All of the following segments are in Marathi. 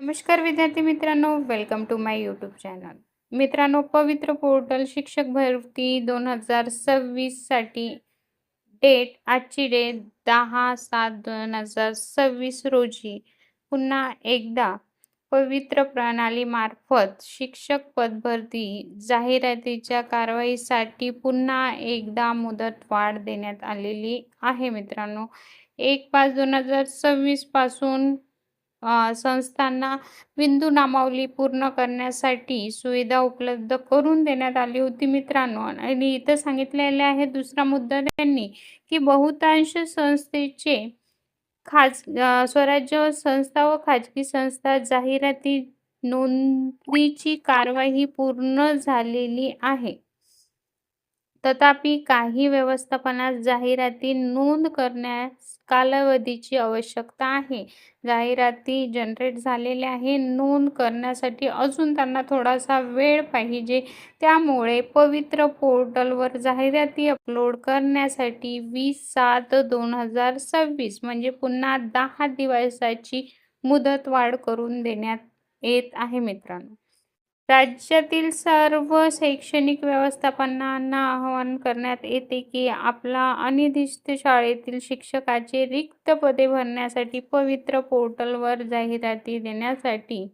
नमस्कार विद्यार्थी मित्रांनो, welcome to my YouTube channel. मित्रांनो, पवित्र पोर्टल शिक्षक भरती 2026 साठी आजची डेट 10/7/2026 रोजी पुन्हा एकदा पवित्र प्रणालीमार्फत शिक्षक पदभरती जाहिरातीच्या कारवाईसाठी पुन्हा एकदा मुदतवाढ देण्यात आलेली आहे. मित्रांनो, 1/5/2026 पासून संस्थांना बिंदू नामावली पूर्ण करण्यासाठी सुविधा उपलब्ध करून देण्यात आली होती मित्रांनो. आणि इथं सांगितलेले आहे दुसरा मुद्दा त्यांनी, की बहुतांश संस्थेचे स्वराज्य संस्था व खाजगी संस्था जाहिराती नोंदणीची कारवाई पूर्ण झालेली आहे. तथापि काही व्यवस्थापनास जाहिराती नोंद करण्यास कालावधीची आवश्यकता आहे. जाहिराती जनरेट झालेल्या आहे, नोंद करण्यासाठी अजून त्यांना थोडासा वेळ पाहिजे. त्यामुळे पवित्र पोर्टलवर जाहिराती अपलोड करण्यासाठी 20/7/2026 म्हणजे पुन्हा 10 दिवसाची मुदतवाढ करून देण्यात येत आहे मित्रांनो. राज्यातील सर्व शैक्षणिक व्यवस्थापनांना आवाहन करण्यात येते की आपल्या अनिर्दिष्ट शाळेतील शिक्षकाची रिक्त पदे भरण्यासाठी पवित्र पोर्टलवर जाहिराती देण्यासाठी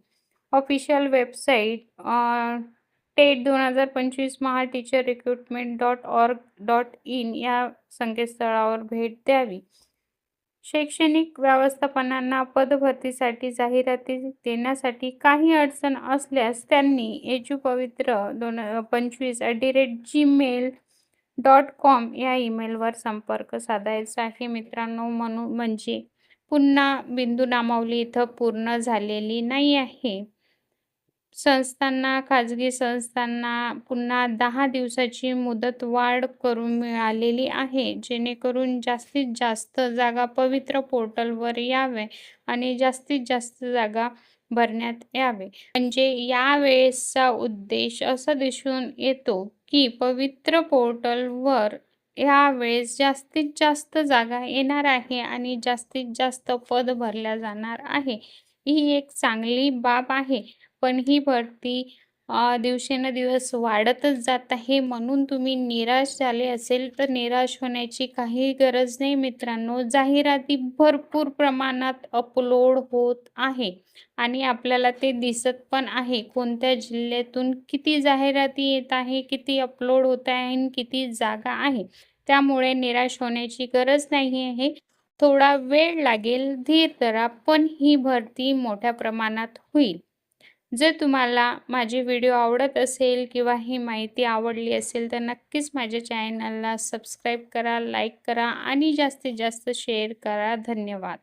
ऑफिशियल वेबसाईट टेट 2025 महाटीचररिक्रुटमेंट.org.in या संकेतस्थळावर भेट द्यावी. शैक्षणिक व्यवस्थापनांना पदभरतीसाठी जाहिराती देण्यासाठी काही अडचण असल्यास त्यांनी edu25@gmail.com या ईमेलवर संपर्क साधायचा आहे मित्रांनो. म्हणजे पुन्हा बिंदू नामावली इथं पूर्ण झालेली नाही आहे. संस्थांना, खाजगी संस्थांना पुन्हा 10 दिवसाची मुदतवाढ करून मिळालेली आहे, जेणेकरून जास्तीत जास्त जागा पवित्र पोर्टलवर यावे आणि जास्तीत जास्त जागा भरण्यात यावे. म्हणजे यावेळेसचा उद्देश असा दिसून येतो की पवित्र पोर्टलवर यावेळेस जास्तीत जास्त जागा येणार आहे आणि जास्तीत जास्त पद भरल्या जाणार आहे. ही एक चांगली बाब आहे. पण ही भरती दिवसेंदिवस वाढतच जात आहे. म्हणून तुम्ही निराश झाले असेल तर निराश होण्याची काही गरज नाही मित्रांनो. जाहिराती भरपूर प्रमाणात अपलोड होत आहे आणि आपल्याला ते दिसत पण आहे कोणत्या जिल्ह्यातून किती जाहिराती येत आहे, किती अपलोड होत आहे आणि किती जागा आहे. त्यामुळे निराश होण्याची गरज नाही आहे. थोडा वेळ लागेल, धीर धरा, पण ही भरती मोठ्या प्रमाणात होईल. जर तुम्हाला माझे व्हिडिओ आवडत असेल किंवा ही माहिती आवडली असेल तर नक्कीच माझ्या चॅनलला सबस्क्राईब करा, लाईक करा आणि जास्तीत जास्त शेअर करा. धन्यवाद.